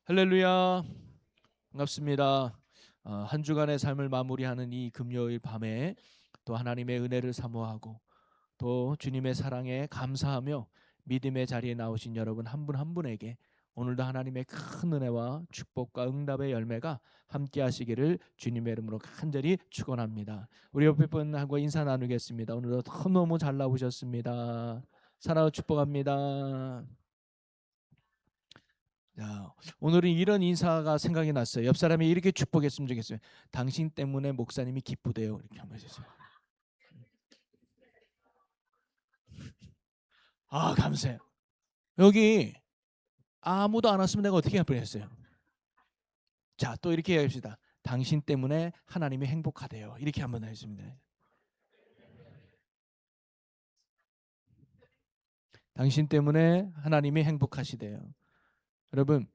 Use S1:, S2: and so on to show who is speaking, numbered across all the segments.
S1: 할렐루야. 반갑습니다. 한 주간의 삶을 마무리하는 이 금요일 밤에 또 하나님의 은혜를 사모하고 또 주님의 사랑에 감사하며 믿음의 자리에 나오신 여러분 한 분 한 분에게 오늘도 하나님의 큰 은혜와 축복과 응답의 열매가 함께 하시기를 주님의 이름으로 간절히 축원합니다. 우리 옆에 분하고 인사 나누겠습니다. 오늘도 너무 잘 나오셨습니다. 사랑하고 축복합니다. 야, 오늘은 이런 인사가 생각이 났어요. 옆 사람이 이렇게 축복했으면 좋겠어요. 당신 때문에 목사님이 기쁘대요. 이렇게 한번 해주세요. 감사해요. 여기 아무도 안 왔으면 내가 어떻게 할 뻔했어요. 자, 또 이렇게 합시다. 당신 때문에 하나님이 행복하대요. 이렇게 한번 하겠습니다. 당신 때문에 하나님이 행복하시대요. 여러분,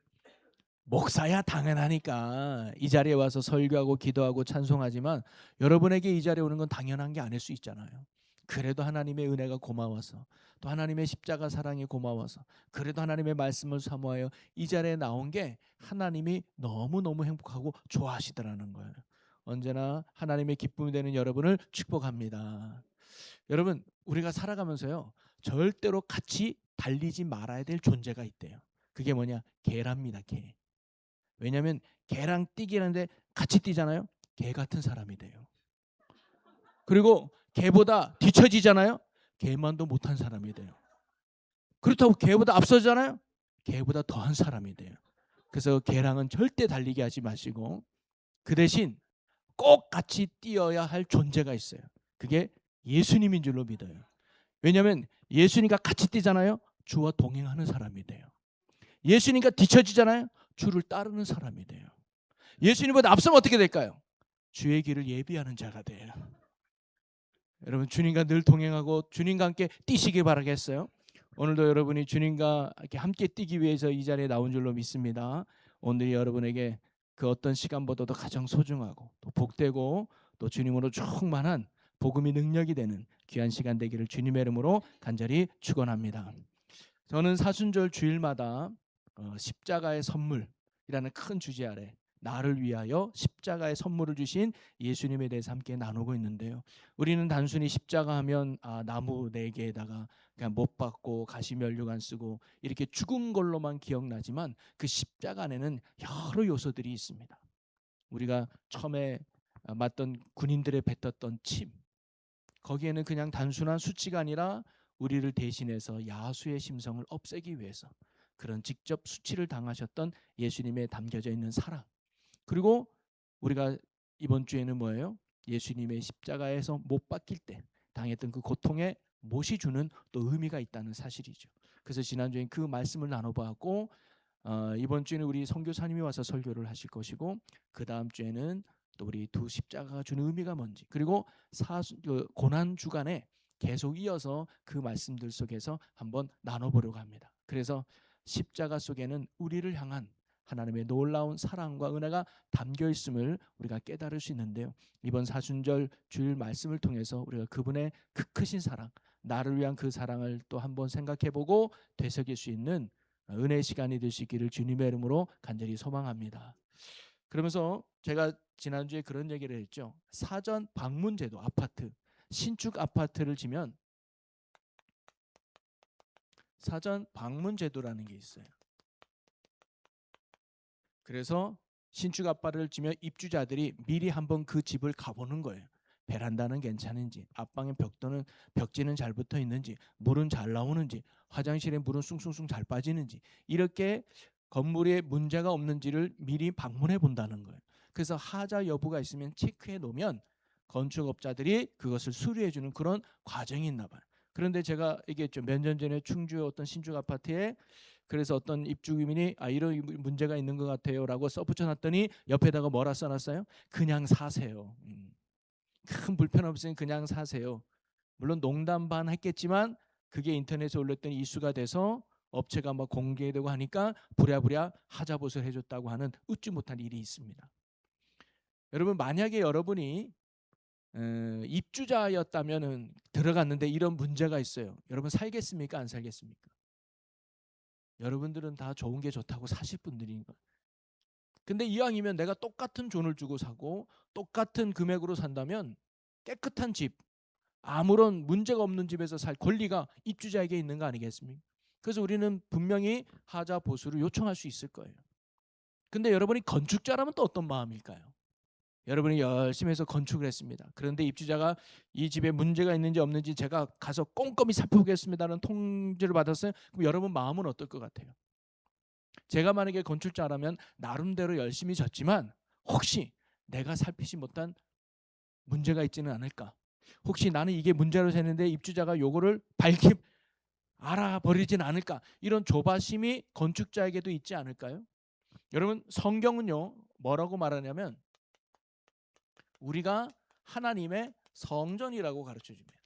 S1: 목사야 당연하니까 이 자리에 와서 설교하고 기도하고 찬송하지만 여러분에게 이 자리에 오는 건 당연한 게 아닐 수 있잖아요. 그래도 하나님의 은혜가 고마워서 또 하나님의 십자가 사랑이 고마워서 그래도 하나님의 말씀을 사모하여 이 자리에 나온 게 하나님이 너무너무 행복하고 좋아하시더라는 거예요. 언제나 하나님의 기쁨이 되는 여러분을 축복합니다. 여러분, 우리가 살아가면서요 절대로 같이 달리지 말아야 될 존재가 있대요. 그게 뭐냐? 개랍니다. 개. 왜냐하면 개랑 뛰기 하는데 같이 뛰잖아요. 개 같은 사람이 돼요. 그리고 개보다 뒤처지잖아요. 개만도 못한 사람이 돼요. 그렇다고 개보다 앞서잖아요. 개보다 더한 사람이 돼요. 그래서 개랑은 절대 달리게 하지 마시고 그 대신 꼭 같이 뛰어야 할 존재가 있어요. 그게 예수님인 줄로 믿어요. 왜냐하면 예수님과 같이 뛰잖아요. 주와 동행하는 사람이 돼요. 예수님과 뒤처지잖아요. 주를 따르는 사람이 돼요. 예수님보다 앞서면 어떻게 될까요? 주의 길을 예비하는 자가 돼요. 여러분 주님과 늘 동행하고 주님과 함께 뛰시길 바라겠어요. 오늘도 여러분이 주님과 이렇게 함께 뛰기 위해서 이 자리에 나온 줄로 믿습니다. 오늘이 여러분에게 그 어떤 시간보다도 가장 소중하고 또 복되고 또 주님으로 충만한 복음이 능력이 되는 귀한 시간 되기를 주님의 이름으로 간절히 축원합니다. 저는 사순절 주일마다 십자가의 선물이라는 큰 주제 아래 나를 위하여 십자가의 선물을 주신 예수님에 대해서 함께 나누고 있는데요. 우리는 단순히 십자가 하면 나무 4개에다가 그냥 못 박고 가시면류관 쓰고 이렇게 죽은 걸로만 기억나지만 그 십자가 안에는 여러 요소들이 있습니다. 우리가 처음에 맞던 군인들의 뱉었던 침, 거기에는 그냥 단순한 수치가 아니라 우리를 대신해서 야수의 심성을 없애기 위해서 그런 직접 수치를 당하셨던 예수님의 담겨져 있는 사랑, 그리고 우리가 이번 주에는 뭐예요? 예수님의 십자가에서 못 박힐 때 당했던 그 고통에 못이 주는 또 의미가 있다는 사실이죠. 그래서 지난주에 그 말씀을 나눠보았고 이번 주에는 우리 선교사님이 와서 설교를 하실 것이고 그 다음 주에는 또 우리 두 십자가가 주는 의미가 뭔지, 그리고 고난 주간에 계속 이어서 그 말씀들 속에서 한번 나눠보려고 합니다. 그래서 십자가 속에는 우리를 향한 하나님의 놀라운 사랑과 은혜가 담겨 있음을 우리가 깨달을 수 있는데요. 이번 사순절 주일 말씀을 통해서 우리가 그분의 그 크신 사랑, 나를 위한 그 사랑을 또 한번 생각해보고 되새길 수 있는 은혜의 시간이 되시기를 주님의 이름으로 간절히 소망합니다. 그러면서 제가 지난주에 그런 얘기를 했죠. 사전 방문제도, 아파트, 신축 아파트를 지면 사전 방문제도라는 게 있어요. 그래서 신축 아파트를 지면 입주자들이 미리 한번 그 집을 가보는 거예요. 베란다는 괜찮은지, 앞방에 벽지는 잘 붙어 있는지, 물은 잘 나오는지, 화장실에 물은 숭숭숭 잘 빠지는지, 이렇게 건물에 문제가 없는지를 미리 방문해 본다는 거예요. 그래서 하자 여부가 있으면 체크해 놓으면 건축업자들이 그것을 수리해 주는 그런 과정이 있나 봐요. 그런데 제가 얘기했죠. 몇 년 전에 충주의 어떤 신축 아파트에 그래서 어떤 입주민이 이런 문제가 있는 것 같아요라고 써붙여놨더니 옆에다가 뭐라 써놨어요? 그냥 사세요. 큰 불편 없으니 그냥 사세요. 물론 농담 반 했겠지만 그게 인터넷에 올렸더니 이슈가 돼서 업체가 막 공개되고 하니까 부랴부랴 하자봇을 해줬다고 하는 웃지 못할 일이 있습니다. 여러분 만약에 여러분이 입주자였다면 들어갔는데 이런 문제가 있어요. 여러분 살겠습니까? 안 살겠습니까? 여러분들은 다 좋은 게 좋다고 사실 분들인 거예요. 근데 이왕이면 내가 똑같은 돈을 주고 사고 똑같은 금액으로 산다면 깨끗한 집, 아무런 문제가 없는 집에서 살 권리가 입주자에게 있는 거 아니겠습니까? 그래서 우리는 분명히 하자 보수를 요청할 수 있을 거예요. 근데 여러분이 건축자라면 또 어떤 마음일까요? 여러분이 열심히 해서 건축을 했습니다. 그런데 입주자가 이 집에 문제가 있는지 없는지 제가 가서 꼼꼼히 살펴보겠습니다는 통지를 받았어요. 그럼 여러분 마음은 어떨 것 같아요? 제가 만약에 건축자라면 나름대로 열심히 졌지만 혹시 내가 살피지 못한 문제가 있지는 않을까? 혹시 나는 이게 문제로 생겼는데 입주자가 요거를 밝히 알아버리진 않을까? 이런 조바심이 건축자에게도 있지 않을까요? 여러분 성경은요 뭐라고 말하냐면 우리가 하나님의 성전이라고 가르쳐 줍니다.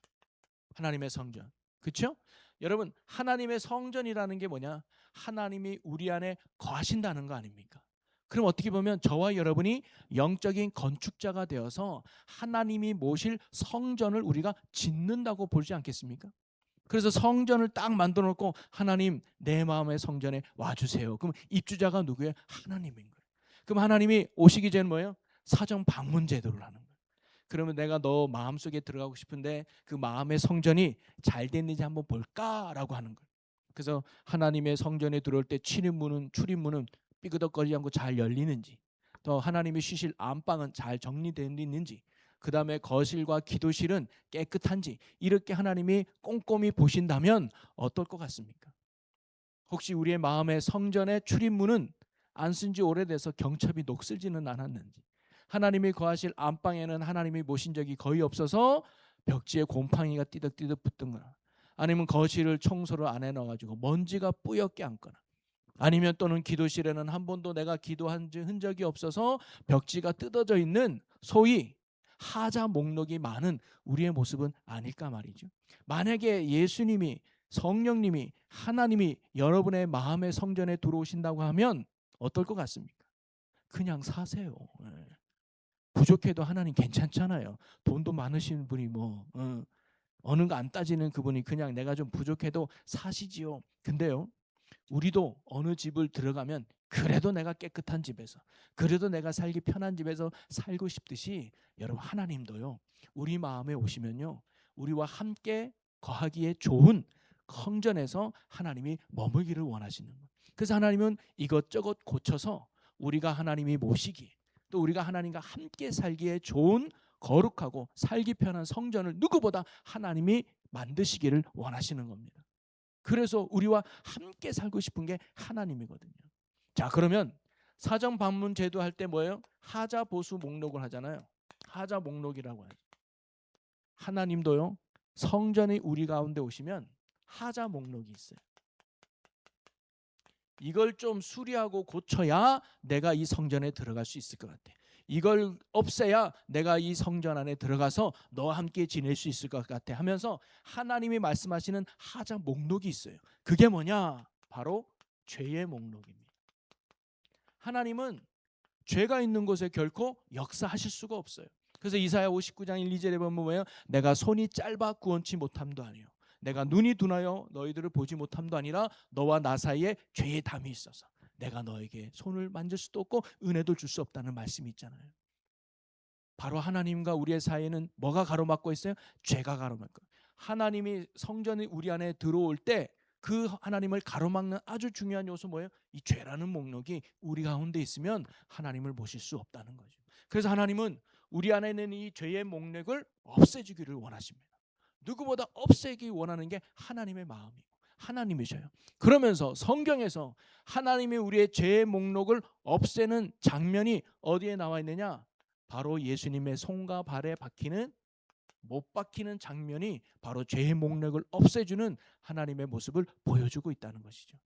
S1: 하나님의 성전. 그렇죠? 여러분 하나님의 성전이라는 게 뭐냐? 하나님이 우리 안에 거하신다는 거 아닙니까? 그럼 어떻게 보면 저와 여러분이 영적인 건축자가 되어서 하나님이 모실 성전을 우리가 짓는다고 보지 않겠습니까? 그래서 성전을 딱 만들어 놓고 하나님 내 마음의 성전에 와주세요. 그럼 입주자가 누구예요? 하나님인 거예요. 그럼 하나님이 오시기 전에 뭐예요? 사전 방문 제도를 하는 거예요. 그러면 내가 너 마음속에 들어가고 싶은데 그 마음의 성전이 잘 됐는지 한번 볼까라고 하는 거예요. 그래서 하나님의 성전에 들어올 때 출입문은 삐그덕거리지 않고 잘 열리는지, 또 하나님이 쉬실 안방은 잘 정리되어 있는지, 그 다음에 거실과 기도실은 깨끗한지 이렇게 하나님이 꼼꼼히 보신다면 어떨 것 같습니까? 혹시 우리의 마음의 성전의 출입문은 안 쓴 지 오래돼서 경첩이 녹슬지는 않았는지, 하나님이 거하실 안방에는 하나님이 모신 적이 거의 없어서 벽지에 곰팡이가 띠덕띠덕 붙은 거나, 아니면 거실을 청소를 안 해놔가지고 먼지가 뿌옇게 앉거나, 아니면 또는 기도실에는 한 번도 내가 기도한 흔적이 없어서 벽지가 뜯어져 있는 소위 하자 목록이 많은 우리의 모습은 아닐까 말이죠. 만약에 예수님이 성령님이 하나님이 여러분의 마음의 성전에 들어오신다고 하면 어떨 것 같습니까? 그냥 사세요. 부족해도 하나님 괜찮잖아요. 돈도 많으신 분이 어느 거 안 따지는 그분이 그냥 내가 좀 부족해도 사시지요. 근데요, 우리도 어느 집을 들어가면 그래도 내가 깨끗한 집에서, 그래도 내가 살기 편한 집에서 살고 싶듯이 여러분 하나님도요 우리 마음에 오시면요 우리와 함께 거하기에 좋은 성전에서 하나님이 머물기를 원하시는 거예요. 그래서 하나님은 이것저것 고쳐서 우리가 하나님이 모시기, 또 우리가 하나님과 함께 살기에 좋은 거룩하고 살기 편한 성전을 누구보다 하나님이 만드시기를 원하시는 겁니다. 그래서 우리와 함께 살고 싶은 게 하나님이거든요. 자, 그러면 사전 방문 제도 할 때 뭐예요? 하자 보수 목록을 하잖아요. 하자 목록이라고 하죠. 하나님도요 성전이 우리 가운데 오시면 하자 목록이 있어요. 이걸 좀 수리하고 고쳐야 내가 이 성전에 들어갈 수 있을 것 같아. 이걸 없애야 내가 이 성전 안에 들어가서 너와 함께 지낼 수 있을 것 같아 하면서 하나님이 말씀하시는 하자 목록이 있어요. 그게 뭐냐? 바로 죄의 목록입니다. 하나님은 죄가 있는 곳에 결코 역사하실 수가 없어요. 그래서 이사야 59장 1, 2절에 보면 뭐예요? 내가 손이 짧아 구원치 못함도 아니요, 내가 눈이 둔하여 너희들을 보지 못함도 아니라 너와 나 사이에 죄의 담이 있어서 내가 너에게 손을 만질 수도 없고 은혜도 줄 수 없다는 말씀이 있잖아요. 바로 하나님과 우리의 사이에는 뭐가 가로막고 있어요? 죄가 가로막고. 하나님이 성전이 우리 안에 들어올 때 그 하나님을 가로막는 아주 중요한 요소 뭐예요? 이 죄라는 목록이 우리 가운데 있으면 하나님을 보실 수 없다는 거죠. 그래서 하나님은 우리 안에 있는 이 죄의 목록을 없애주기를 원하십니다. 누구보다 없애기 원하는 게 하나님의 마음이고 하나님이셔요. 그러면서 성경에서 하나님이 우리의 죄의 목록을 없애는 장면이 어디에 나와 있느냐? 바로 예수님의 손과 발에 박히는, 못 박히는 장면이 바로 죄의 목록을 없애주는 하나님의 모습을 보여주고 있다는 것이죠.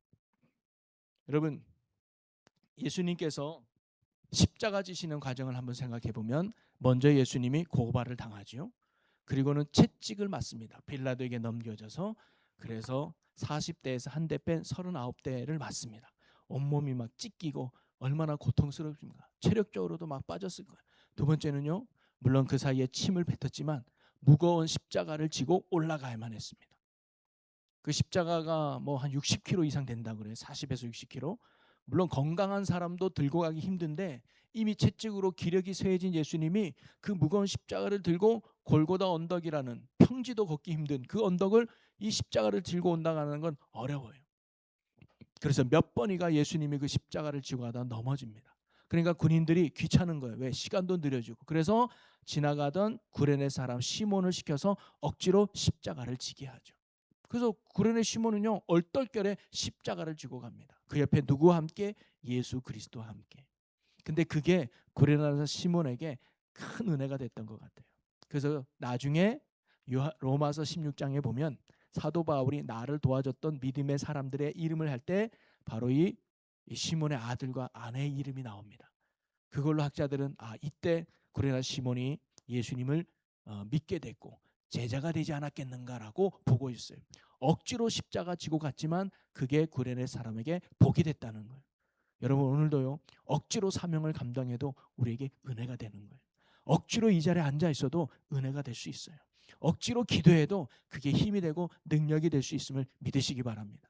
S1: 여러분, 예수님께서 십자가 지시는 과정을 한번 생각해 보면 먼저 예수님이 고발을 당하죠. 그리고는 채찍을 맞습니다. 빌라도에게 넘겨져서, 그래서 40대에서 한 대 뺀 39대를 맞습니다. 온몸이 막 찢기고 얼마나 고통스럽습니까? 체력적으로도 막 빠졌을 거예요. 두 번째는요, 물론 그 사이에 침을 뱉었지만 무거운 십자가를 지고 올라가야만 했습니다. 그 십자가가 뭐 한 60kg 이상 된다고 그래요. 40에서 60kg. 물론 건강한 사람도 들고 가기 힘든데 이미 채찍으로 기력이 쇠해진 예수님이 그 무거운 십자가를 들고 골고다 언덕이라는 평지도 걷기 힘든 그 언덕을 이 십자가를 들고 온다는 건 어려워요. 그래서 몇 번이가 예수님이 그 십자가를 지고 가다 넘어집니다. 그러니까 군인들이 귀찮은 거예요. 왜? 시간도 느려지고. 그래서 지나가던 구레네 사람 시몬을 시켜서 억지로 십자가를 지게 하죠. 그래서 구레네 시몬은요 얼떨결에 십자가를 지고 갑니다. 그 옆에 누구와 함께? 예수 그리스도와 함께. 근데 그게 구레네 시몬에게 큰 은혜가 됐던 것 같아요. 그래서 나중에 로마서 16장에 보면 사도 바울이 나를 도와줬던 믿음의 사람들의 이름을 할 때 바로 이 시몬의 아들과 아내의 이름이 나옵니다. 그걸로 학자들은 이때 구레네 시몬이 예수님을 믿게 됐고 제자가 되지 않았겠는가라고 보고 있어요. 억지로 십자가 지고 갔지만 그게 구레네 사람에게 복이 됐다는 거예요. 여러분 오늘도요 억지로 사명을 감당해도 우리에게 은혜가 되는 거예요. 억지로 이 자리에 앉아 있어도 은혜가 될 수 있어요. 억지로 기도해도 그게 힘이 되고 능력이 될 수 있음을 믿으시기 바랍니다.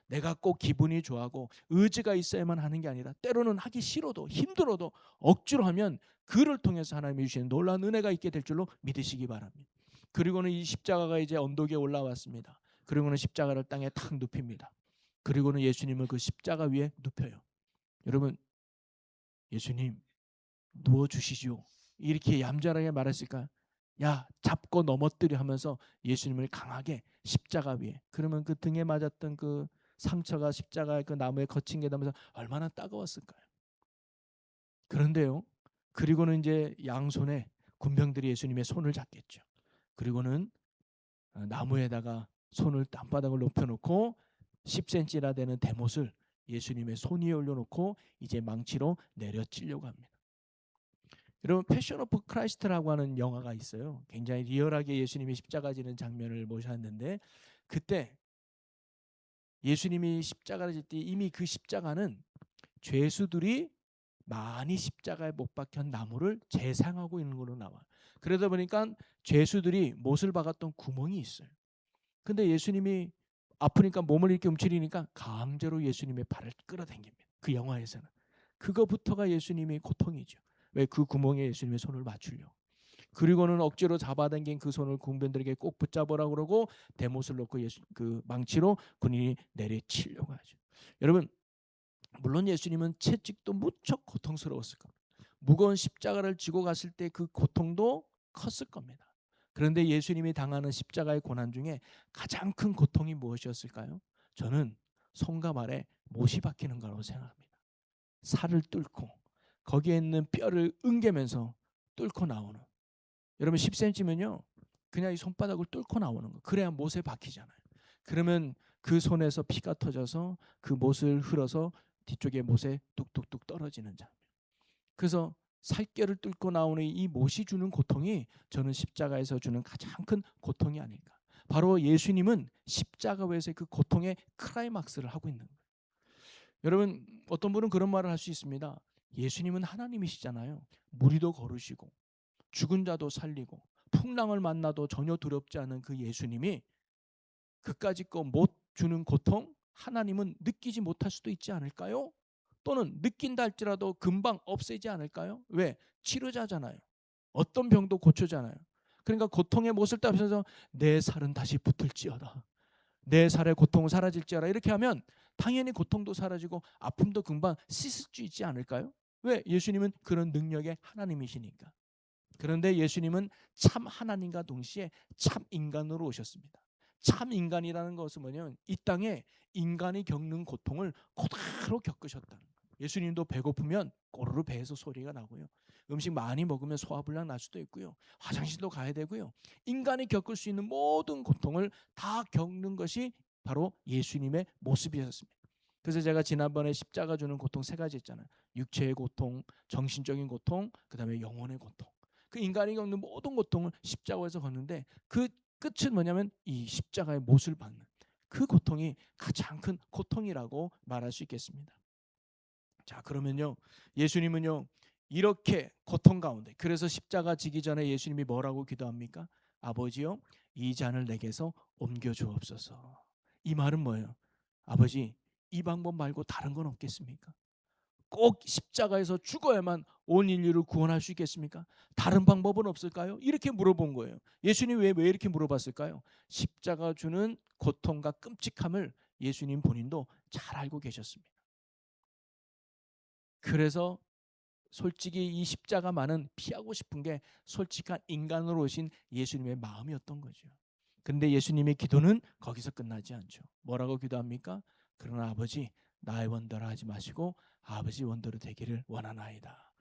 S1: 내가 꼭 기분이 좋아하고 의지가 있어야만 하는 게 아니라 때로는 하기 싫어도 힘들어도 억지로 하면 그를 통해서 하나님이 주시는 놀라운 은혜가 있게 될 줄로 믿으시기 바랍니다. 그리고는 이 십자가가 이제 언덕에 올라왔습니다. 그리고는 십자가를 땅에 탁 눕힙니다. 그리고는 예수님을 그 십자가 위에 눕혀요. 여러분 예수님 누워주시죠. 이렇게 얌전하게 말했을까요? 야 잡고 넘어뜨려 하면서 예수님을 강하게 십자가 위에. 그러면 그 등에 맞았던 그 상처가 십자가의 그 나무에 거친 게 닿으면서 얼마나 따가웠을까요? 그런데요. 그리고는 이제 양손에 군병들이 예수님의 손을 잡겠죠. 그리고는 나무에다가 손을 땅바닥을 높여놓고 10cm나 되는 대못을 예수님의 손 위에 올려놓고 이제 망치로 내려치려고 합니다. 여러분 패션 오브 크라이스트라고 하는 영화가 있어요. 굉장히 리얼하게 예수님이 십자가 지는 장면을 모셨는데 그때 예수님이 십자가를 질 때 이미 그 십자가는 죄수들이 많이 십자가에 못 박힌 나무를 재상하고 있는 걸로 나와요. 그러다 보니까 죄수들이 못을 박았던 구멍이 있어요. 근데 예수님이 아프니까 몸을 이렇게 움츠리니까 강제로 예수님의 발을 끌어당깁니다. 그 영화에서는. 그거부터가 예수님의 고통이죠. 왜? 그 구멍에 예수님의 손을 맞추려고. 그리고는 억지로 잡아당긴 그 손을 군병들에게 꼭 붙잡으라고 그러고 대못을 놓고 그 망치로 군인이 내리치려고 하죠. 여러분 물론 예수님은 채찍도 무척 고통스러웠을 겁니다. 무거운 십자가를 지고 갔을 때 그 고통도 컸을 겁니다. 그런데 예수님이 당하는 십자가의 고난 중에 가장 큰 고통이 무엇이었을까요? 저는 손과 발에 못이 박히는 거라고 생각합니다. 살을 뚫고 거기에 있는 뼈를 응개면서 뚫고 나오는. 여러분 10cm면요 그냥 이 손바닥을 뚫고 나오는 거. 그래야 못에 박히잖아요. 그러면 그 손에서 피가 터져서 그 못을 흘러서 뒤쪽에 못에 뚝뚝뚝 떨어지는 장면. 그래서 살결을 뚫고 나오는 이 못이 주는 고통이 저는 십자가에서 주는 가장 큰 고통이 아닐까. 바로 예수님은 십자가에서의 그 고통의 클라이막스를 하고 있는 거예요. 여러분 어떤 분은 그런 말을 할 수 있습니다. 예수님은 하나님이시잖아요. 무리도 거르시고 죽은 자도 살리고 풍랑을 만나도 전혀 두렵지 않은 그 예수님이 그까짓 거 못 주는 고통 하나님은 느끼지 못할 수도 있지 않을까요? 또는 느낀다 할지라도 금방 없애지 않을까요? 왜? 치료자잖아요. 어떤 병도 고쳐잖아요. 그러니까 고통의 못을 따면서 내 살은 다시 붙을지어다. 내 살의 고통은 사라질지어다. 이렇게 하면 당연히 고통도 사라지고 아픔도 금방 씻을 수 있지 않을까요? 왜? 예수님은 그런 능력의 하나님이시니까. 그런데 예수님은 참 하나님과 동시에 참 인간으로 오셨습니다. 참 인간이라는 것은 뭐냐면 이 땅에 인간이 겪는 고통을 그대로 겪으셨다는 거예요. 예수님도 배고프면 꼬르르 배에서 소리가 나고요. 음식 많이 먹으면 소화불량 날 수도 있고요. 화장실도 가야 되고요. 인간이 겪을 수 있는 모든 고통을 다 겪는 것이 바로 예수님의 모습이었습니다. 그래서 제가 지난번에 십자가 주는 고통 세 가지 했잖아요. 육체의 고통, 정신적인 고통, 그다음에 영혼의 고통. 그 인간이 겪는 모든 고통을 십자가에서 걷는데 그 끝은 뭐냐면 이 십자가의 못을 받는 그 고통이 가장 큰 고통이라고 말할 수 있겠습니다. 자 그러면요 예수님은요 이렇게 고통 가운데 그래서 십자가 지기 전에 예수님이 뭐라고 기도합니까? 아버지요 이 잔을 내게서 옮겨 주옵소서. 이 말은 뭐예요? 아버지 이 방법 말고 다른 건 없겠습니까? 꼭 십자가에서 죽어야만 온 인류를 구원할 수 있겠습니까? 다른 방법은 없을까요? 이렇게 물어본 거예요. 예수님 왜 이렇게 물어봤을까요? 십자가 주는 고통과 끔찍함을 예수님 본인도 잘 알고 계셨습니다. 그래서 솔직히 이 십자가만은 피하고 싶은 게 솔직한 인간으로 오신 예수님의 마음이었던 거죠. 근데 예수님의 기도는 거기서 끝나지 않죠. 뭐라고 기도합니까? 그러나 아버지, 나의 원대로 하지 마시고 아버지 원대로 되기를 원하나이다.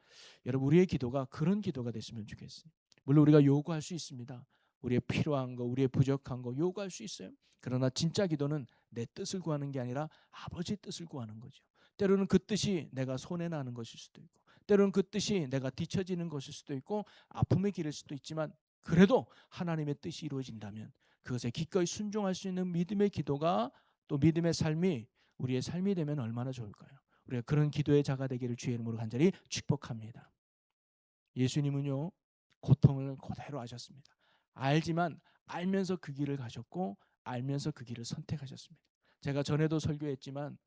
S1: 여러분, 우리의 기도가 그런 기도가 됐으면 좋겠어요. 물론 우리가 요구할 수 있습니다. 우리의 필요한 거, 우리의 부족한 거 요구할 수 있어요. 그러나 진짜 기도는 내 뜻을 구하는 게 아니라 아버지 뜻을 구하는 거죠. 때로는 그 뜻이 내가 손해나는 것일 수도 있고, 때로는 그 뜻이 내가 뒤처지는 것일 수도 있고, 아픔의 길일 수도 있지만, 그래도 하나님의 뜻이 이루어진다면 그것에 기꺼이 순종할 수 있는 믿음의 기도가, 또 믿음의 삶이 우리의 삶이 되면 얼마나 좋을까요? 우리가 그런 기도의 자가 되기를 주의 이름으로 간절히 축복합니다. 예수님은요, 고통을 그대로 하셨습니다. 알지만 알면서 그 길을 가셨고, 알면서 그 길을 선택하셨습니다. 제가 전에도 설교했지만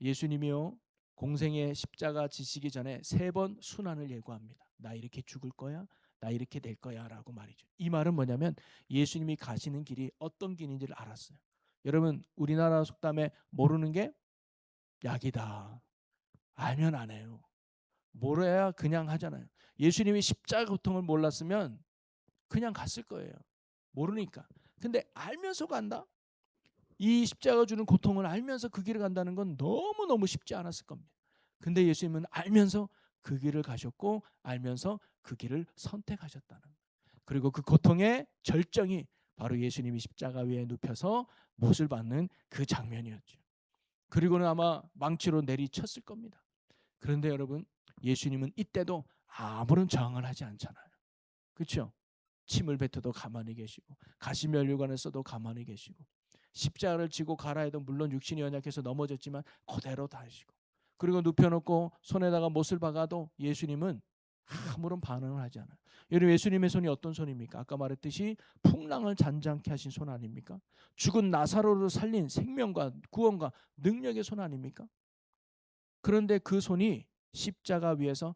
S1: 예수님이요, 공생의 십자가 지시기 전에 3번 순환을 예고합니다. 나 이렇게 죽을 거야, 나 이렇게 될 거야 라고 말이죠. 이 말은 뭐냐면 예수님이 가시는 길이 어떤 길인지를 알았어요. 여러분, 우리나라 속담에 모르는 게 약이다. 알면 안 해요. 모르야 그냥 하잖아요. 예수님이 십자가 고통을 몰랐으면 그냥 갔을 거예요. 모르니까. 근데 알면서 간다? 이 십자가 주는 고통을 알면서 그 길을 간다는 건 너무너무 쉽지 않았을 겁니다. 근데 예수님은 알면서 그 길을 가셨고, 알면서 그 길을 선택하셨다는 거예요. 그리고 그 고통의 절정이 바로 예수님이 십자가 위에 눕혀서 못을 받는 그 장면이었죠. 그리고는 아마 망치로 내리쳤을 겁니다. 그런데 여러분, 예수님은 이때도 아무런 저항을 하지 않잖아요. 그렇죠? 침을 뱉어도 가만히 계시고, 가시면류관을 써도 가만히 계시고, 십자가를 지고 가라 해도 물론 육신이 연약해서 넘어졌지만 그대로 다시고, 그리고 눕혀놓고 손에다가 못을 박아도 예수님은 아무런 반응을 하지 않아요. 여러분, 예수님의 손이 어떤 손입니까? 아까 말했듯이 풍랑을 잔잔케 하신 손 아닙니까? 죽은 나사로를 살린 생명과 구원과 능력의 손 아닙니까? 그런데 그 손이 십자가 위에서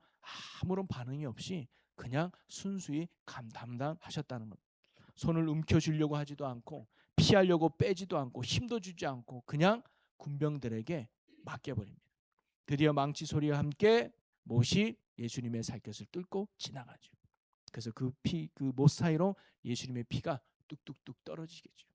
S1: 아무런 반응이 없이 그냥 순수히 담당하셨다는 것. 손을 움켜쥐려고 하지도 않고, 피하려고 빼지도 않고, 힘도 주지 않고, 그냥 군병들에게 맡겨버립니다. 드디어 망치 소리와 함께 못이 예수님의 살갗을 뚫고 지나가죠. 그래서 그 못 사이로 예수님의 피가 뚝뚝뚝 떨어지겠죠.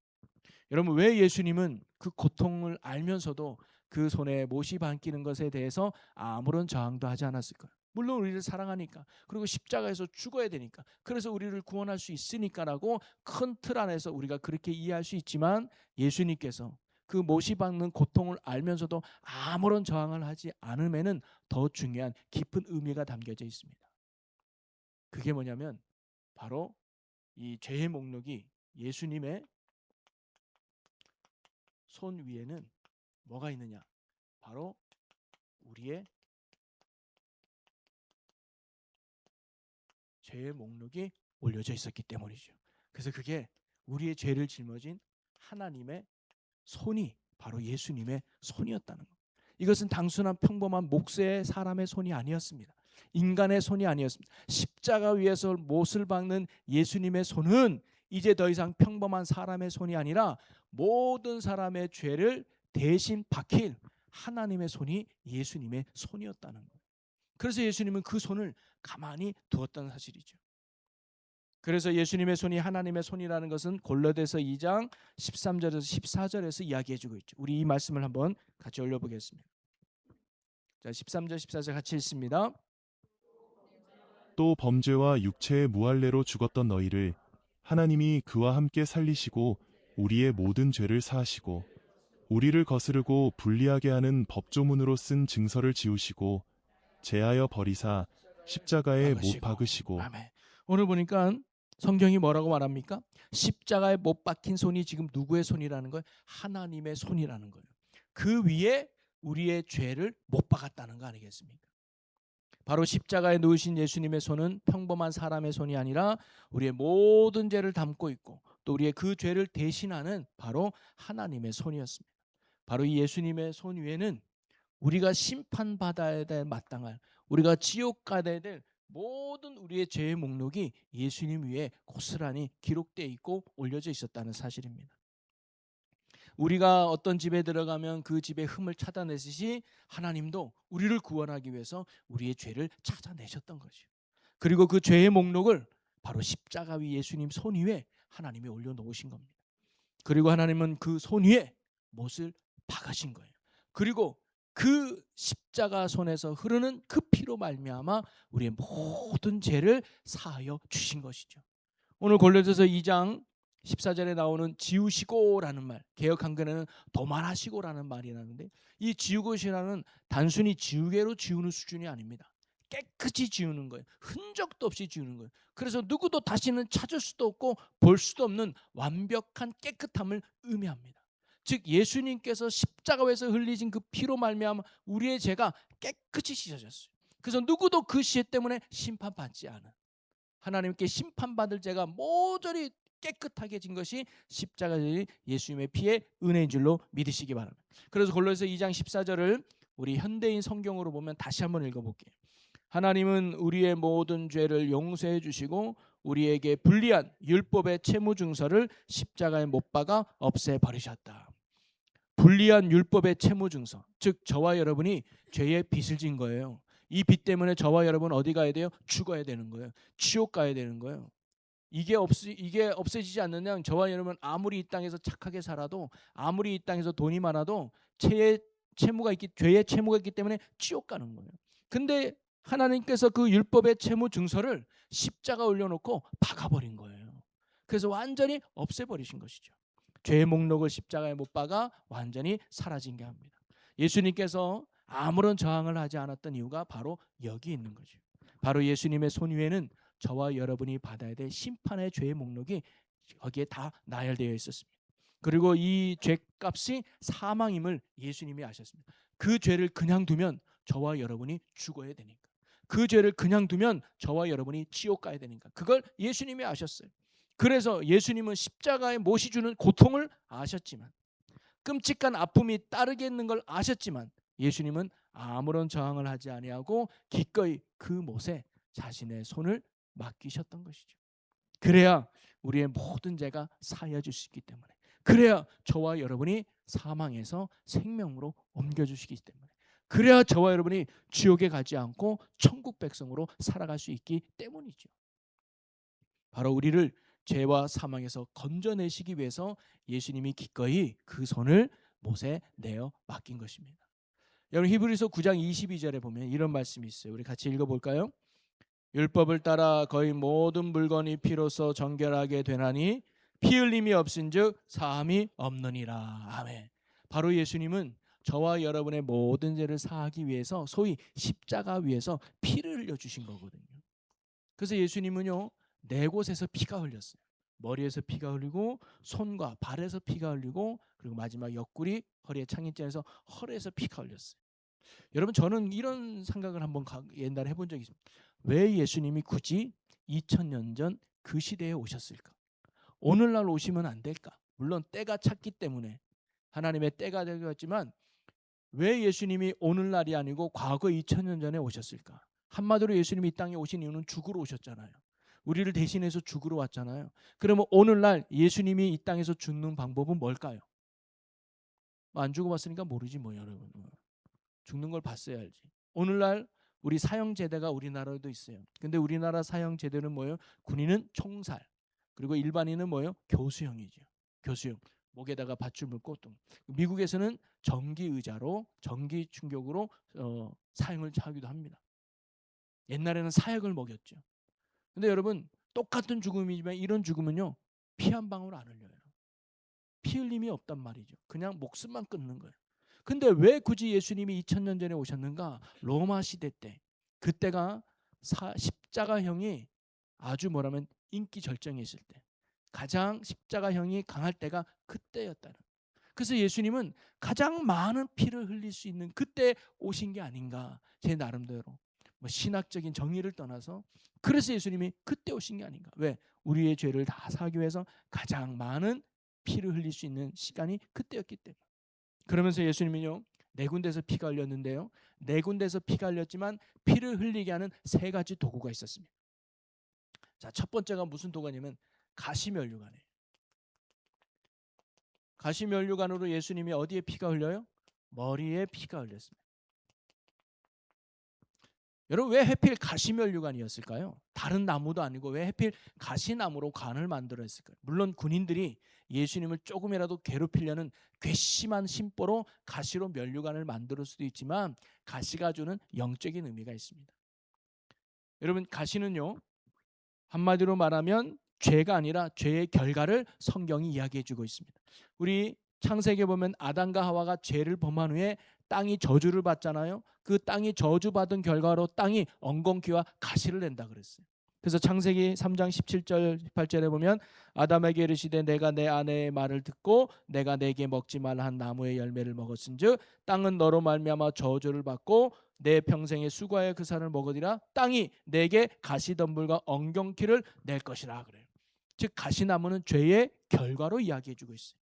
S1: 여러분, 왜 예수님은 그 고통을 알면서도 그 손에 못이 반기는 것에 대해서 아무런 저항도 하지 않았을까요? 물론 우리를 사랑하니까, 그리고 십자가에서 죽어야 되니까, 그래서 우리를 구원할 수 있으니까라고 큰 틀 안에서 우리가 그렇게 이해할 수 있지만, 예수님께서 그 못이 박는 고통을 알면서도 아무런 저항을 하지 않음에는 더 중요한 깊은 의미가 담겨져 있습니다. 그게 뭐냐면 바로 이 죄의 목록이 예수님의 손 위에는 뭐가 있느냐? 바로 우리의 죄의 목록이 올려져 있었기 때문이죠. 그래서 그게 우리의 죄를 짊어진 하나님의 손이 바로 예수님의 손이었다는 것. 이것은 단순한 평범한 목수의 사람의 손이 아니었습니다. 인간의 손이 아니었습니다. 십자가 위에서 못을 박는 예수님의 손은 이제 더 이상 평범한 사람의 손이 아니라 모든 사람의 죄를 대신 박힐 하나님의 손이 예수님의 손이었다는 거예요. 그래서 예수님은 그 손을 가만히 두었던 사실이죠. 그래서 예수님의 손이 하나님의 손이라는 것은 골로새서 2장 13절에서 14절에서 이야기해주고 있죠. 우리 이 말씀을 한번 같이 올려보겠습니다. 자, 13절 14절 같이 읽습니다.
S2: 또 범죄와 육체의 무할례로 죽었던 너희를 하나님이 그와 함께 살리시고 우리의 모든 죄를 사하시고 우리를 거스르고 불리하게 하는 법조문으로 쓴 증서를 지우시고 제하여 버리사 십자가에 못 박으시고.
S1: 아멘. 오늘 보니까 성경이 뭐라고 말합니까? 십자가에 못 박힌 손이 지금 누구의 손이라는 거예요? 하나님의 손이라는 거예요. 그 위에 우리의 죄를 못 박았다는 거 아니겠습니까? 바로 십자가에 누우신 예수님의 손은 평범한 사람의 손이 아니라 우리의 모든 죄를 담고 있고, 또 우리의 그 죄를 대신하는 바로 하나님의 손이었습니다. 바로 이 예수님의 손 위에는 우리가 심판받아야 될 마땅할, 우리가 지옥 가야 될 모든 우리의 죄의 목록이 예수님 위에 고스란히 기록되어 있고 올려져 있었다는 사실입니다. 우리가 어떤 집에 들어가면 그 집의 흠을 찾아내듯이 하나님도 우리를 구원하기 위해서 우리의 죄를 찾아내셨던 거죠. 그리고 그 죄의 목록을 바로 십자가 위 예수님 손 위에 하나님이 올려놓으신 겁니다. 그리고 하나님은 그 손 위에 못을 박으신 거예요. 그리고 그 십자가 손에서 흐르는 그 피로 말미암아 우리의 모든 죄를 사하여 주신 것이죠. 오늘 골로새서 2장 14절에 나오는 지우시고라는 말, 개역 한글에는 도말하시고라는 말이 나는데, 이 지우고시라는 단순히 지우개로 지우는 수준이 아닙니다. 깨끗이 지우는 거예요. 흔적도 없이 지우는 거예요. 그래서 누구도 다시는 찾을 수도 없고 볼 수도 없는 완벽한 깨끗함을 의미합니다. 즉 예수님께서 십자가에서 흘리신 그 피로 말미암아 우리의 죄가 깨끗이 씻어졌어요. 그래서 누구도 그 시 때문에 심판받지 않은, 하나님께 심판받을 죄가 모조리 깨끗하게 진 것이 십자가의 예수님의 피의 은혜인 줄로 믿으시기 바랍니다. 그래서 골로새서 2장 14절을 우리 현대인 성경으로 보면 다시 한번 읽어볼게요. 하나님은 우리의 모든 죄를 용서해 주시고 우리에게 불리한 율법의 채무 증서를 십자가에 못 박아 없애 버리셨다. 불리한 율법의 채무 증서, 즉 저와 여러분이 죄의 빚을 진 거예요. 이 빚 때문에 저와 여러분 어디 가야 돼요? 죽어야 되는 거예요. 지옥 가야 되는 거예요. 이게 없어지지 않는 한 저와 여러분 아무리 이 땅에서 착하게 살아도, 아무리 이 땅에서 돈이 많아도 죄의 채무가 있기 때문에 지옥 가는 거예요. 근데 하나님께서 그 율법의 채무 증서를 십자가 올려놓고 박아버린 거예요. 그래서 완전히 없애버리신 것이죠. 죄의 목록을 십자가에 못 박아 완전히 사라진 게 합니다. 예수님께서 아무런 저항을 하지 않았던 이유가 바로 여기 있는 거죠. 바로 예수님의 손 위에는 저와 여러분이 받아야 될 심판의 죄의 목록이 거기에 다 나열되어 있었습니다. 그리고 이 죄값이 사망임을 예수님이 아셨습니다. 그 죄를 그냥 두면 저와 여러분이 죽어야 되니까, 그 죄를 그냥 두면 저와 여러분이 지옥 가야 되니까, 그걸 예수님이 아셨어요. 그래서 예수님은 십자가에 못이 주는 고통을 아셨지만, 끔찍한 아픔이 따르겠는 걸 아셨지만, 예수님은 아무런 저항을 하지 아니하고 기꺼이 그 못에 자신의 손을 맡기셨던 것이죠. 그래야 우리의 모든 죄가 사하여 수 있기 때문에, 그래야 저와 여러분이 사망에서 생명으로 옮겨주시기 때문에, 그래야 저와 여러분이 지옥에 가지 않고 천국 백성으로 살아갈 수 있기 때문이죠. 바로 우리를 죄와 사망에서 건져내시기 위해서 예수님이 기꺼이 그 손을 못에 내어 맡긴 것입니다. 여러분 히브리서 9장 22절에 보면 이런 말씀이 있어요. 우리 같이 읽어볼까요? 율법을 따라 거의 모든 물건이 피로써 정결하게 되나니 피 흘림이 없은즉 사함이 없느니라. 아멘. 바로 예수님은 저와 여러분의 모든 죄를 사하기 위해서 소위 십자가 위에서 피를 흘려주신 거거든요. 그래서 예수님은요, 네 곳에서 피가 흘렸어요. 머리에서 피가 흘리고, 손과 발에서 피가 흘리고, 그리고 마지막 옆구리, 허리에 창인전에서 허리에서 피가 흘렸어요. 여러분 저는 이런 생각을 한번 옛날에 해본 적이 있습니다. 왜 예수님이 굳이 2000년 전 그 시대에 오셨을까? 오늘날 오시면 안 될까? 물론 때가 찼기 때문에 하나님의 때가 되었지만, 왜 예수님이 오늘날이 아니고 과거 2000년 전에 오셨을까? 한마디로 예수님이 이 땅에 오신 이유는 죽으러 오셨잖아요. 우리를 대신해서 죽으러 왔잖아요. 그러면 오늘날 예수님이 이 땅에서 죽는 방법은 뭘까요? 안 죽어봤으니까 모르지 뭐 여러분. 죽는 걸 봤어야 알지. 오늘날 우리 사형제대가 우리나라에도 있어요. 근데 우리나라 사형제대는 뭐예요? 군인은 총살, 그리고 일반인은 뭐예요? 교수형이죠. 교수형. 목에다가 밧줄 묶고, 또 미국에서는 전기 의자로, 전기 충격으로 사형을 하기도 합니다. 옛날에는 사형을 먹였죠. 근데 여러분 똑같은 죽음이지만 이런 죽음은요, 피 한 방울 안 흘려요. 피 흘림이 없단 말이죠. 그냥 목숨만 끊는 거예요. 근데 왜 굳이 예수님이 2000년 전에 오셨는가? 로마 시대 때, 그때가 십자가형이 아주 뭐라면 인기 절정에 있을 때, 가장 십자가형이 강할 때가 그때였다는. 그래서 예수님은 가장 많은 피를 흘릴 수 있는 그때 오신 게 아닌가, 제 나름대로 뭐 신학적인 정의를 떠나서 그래서 예수님이 그때 오신 게 아닌가. 왜? 우리의 죄를 다 사하기 위해서 가장 많은 피를 흘릴 수 있는 시간이 그때였기 때문에. 그러면서 예수님은요, 네 군데에서 피가 흘렸는데요. 네 군데에서 피가 흘렸지만 피를 흘리게 하는 세 가지 도구가 있었습니다. 자, 첫 번째가 무슨 도구냐면 가시면류관이에요. 가시면류관으로 예수님이 어디에 피가 흘려요? 머리에 피가 흘렸습니다. 여러분, 왜 하필 가시면류관이었을까요? 다른 나무도 아니고 왜 하필 가시나무로 관을 만들었을까요? 물론 군인들이 예수님을 조금이라도 괴롭히려는 괘씸한 심보로 가시로 면류관을 만들 수도 있지만 가시가 주는 영적인 의미가 있습니다. 여러분, 가시는요, 한마디로 말하면 죄가 아니라 죄의 결과를 성경이 이야기해 주고 있습니다. 우리 창세기에 보면 아담과 하와가 죄를 범한 후에 땅이 저주를 받잖아요. 그 땅이 저주받은 결과로 땅이 엉겅퀴와 가시를 낸다 그랬어요. 그래서 창세기 3장 17절 18절에 보면 아담에게 이르시되 내가 내 아내의 말을 듣고 내가 내게 먹지 말라 한 나무의 열매를 먹었은즉 땅은 너로 말미암아 저주를 받고 내 평생의 수고하여 그 산을 먹으리라. 땅이 내게 가시덤불과 엉겅퀴를 낼 것이라 그래요. 즉 가시나무는 죄의 결과로 이야기해 주고 있어요.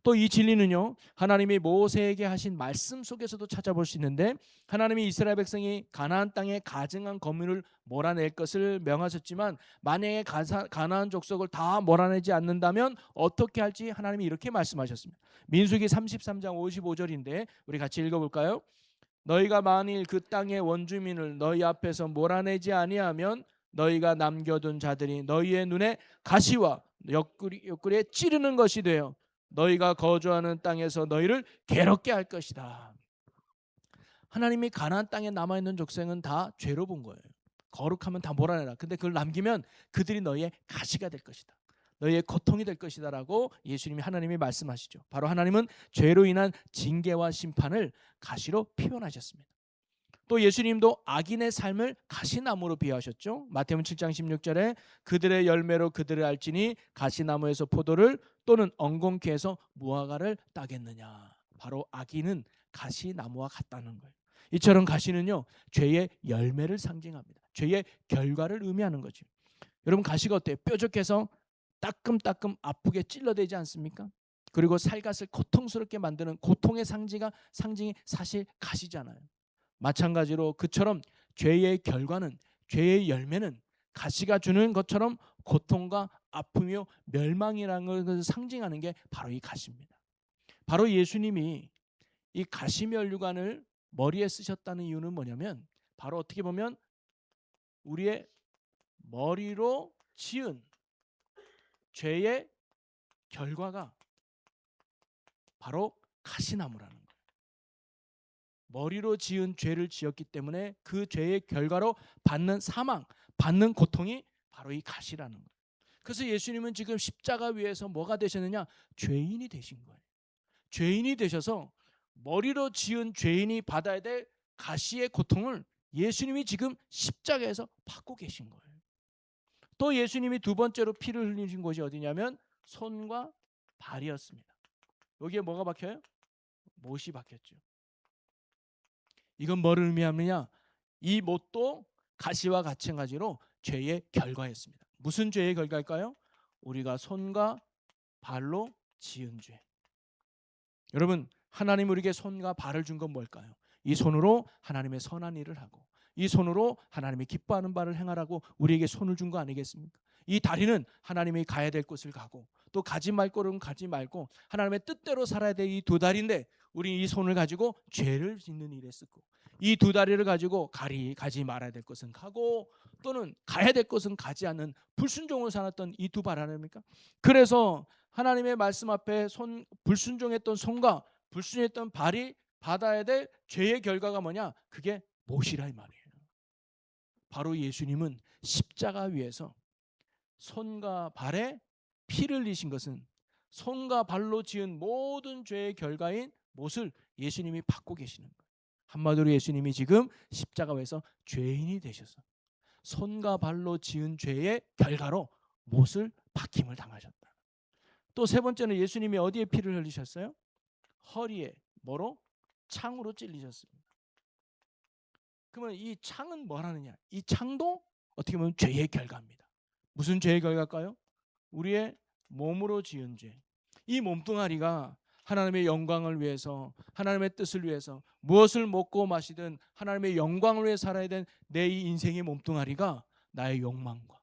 S1: 또 이 진리는요, 하나님이 모세에게 하신 말씀 속에서도 찾아볼 수 있는데, 하나님이 이스라엘 백성이 가나안 땅에 가증한 거민을 몰아낼 것을 명하셨지만 만약에 가나안 족속을 다 몰아내지 않는다면 어떻게 할지 하나님이 이렇게 말씀하셨습니다. 민수기 33장 55절인데 우리 같이 읽어볼까요? 너희가 만일 그 땅의 원주민을 너희 앞에서 몰아내지 아니하면 너희가 남겨둔 자들이 너희의 눈에 가시와 옆구리에 찌르는 것이 되어 너희가 거주하는 땅에서 너희를 괴롭게 할 것이다. 하나님이 가나안 땅에 남아있는 족생은 다 죄로 본 거예요. 거룩하면 다 몰아내라. 근데 그걸 남기면 그들이 너희의 가시가 될 것이다. 너희의 고통이 될 것이다 라고 예수님이 하나님이 말씀하시죠. 바로 하나님은 죄로 인한 징계와 심판을 가시로 표현하셨습니다. 또 예수님도 악인의 삶을 가시나무로 비유하셨죠. 마태복음 7장 16절에 그들의 열매로 그들을 알지니 가시나무에서 포도를 또는 엉겅퀴에서 무화과를 따겠느냐. 바로 악인은 가시나무와 같다는 거예요. 이처럼 가시는요, 죄의 열매를 상징합니다. 죄의 결과를 의미하는 거죠. 여러분, 가시가 어때요? 뾰족해서 따끔따끔 아프게 찔러대지 않습니까? 그리고 살갗을 고통스럽게 만드는 고통의 상징이 사실 가시잖아요. 마찬가지로 그처럼 죄의 결과는, 죄의 열매는 가시가 주는 것처럼 고통과 아픔이요 멸망이라는 것을 상징하는 게 바로 이 가시입니다. 바로 예수님이 이 가시면류관을 머리에 쓰셨다는 이유는 뭐냐면, 바로 어떻게 보면 우리의 머리로 지은 죄의 결과가 바로 가시나무라는 거예요. 머리로 지은 죄를 지었기 때문에 그 죄의 결과로 받는 사망, 받는 고통이 바로 이 가시라는 거예요. 그래서 예수님은 지금 십자가 위에서 뭐가 되셨느냐? 죄인이 되신 거예요. 죄인이 되셔서 머리로 지은 죄인이 받아야 될 가시의 고통을 예수님이 지금 십자가에서 받고 계신 거예요. 또 예수님이 두 번째로 피를 흘리신 곳이 어디냐면 손과 발이었습니다. 여기에 뭐가 박혀요? 못이 박혔죠. 이건 뭐를 의미하느냐? 이 못도 가시와 마찬가지로 죄의 결과였습니다. 무슨 죄의 결과일까요? 우리가 손과 발로 지은 죄. 여러분, 하나님 우리에게 손과 발을 준 건 뭘까요? 이 손으로 하나님의 선한 일을 하고 이 손으로 하나님이 기뻐하는 바를 행하라고 우리에게 손을 준 거 아니겠습니까? 이 다리는 하나님이 가야 될 곳을 가고 또 가지 말 곳은 가지 말고 하나님의 뜻대로 살아야 될 이 두 다리인데 우리 이 손을 가지고 죄를 짓는 일에 쓰고 이 두 다리를 가지고 가지 말아야 될 곳은 가고 또는 가야 될 곳은 가지 않는 불순종을 살았던 이 두 발 아닙니까? 그래서 하나님의 말씀 앞에 불순종했던 손과 불순종했던 발이 받아야 될 죄의 결과가 뭐냐? 그게 못이라 이 말이에요. 바로 예수님은 십자가 위에서 손과 발에 피를 흘리신 것은 손과 발로 지은 모든 죄의 결과인 못을 예수님이 받고 계시는 거예요. 한마디로 예수님이 지금 십자가 위에서 죄인이 되셔서 손과 발로 지은 죄의 결과로 못을 박힘을 당하셨다. 또 세 번째는 예수님이 어디에 피를 흘리셨어요? 허리에 뭐로? 창으로 찔리셨습니다. 그러면 이 창은 뭐라느냐? 이 창도 어떻게 보면 죄의 결과입니다. 무슨 죄의 결과일까요? 우리의 몸으로 지은 죄. 이 몸뚱아리가 하나님의 영광을 위해서, 하나님의 뜻을 위해서 무엇을 먹고 마시든 하나님의 영광을 위해 살아야 된 내 이 인생의 몸뚱아리가 나의 욕망과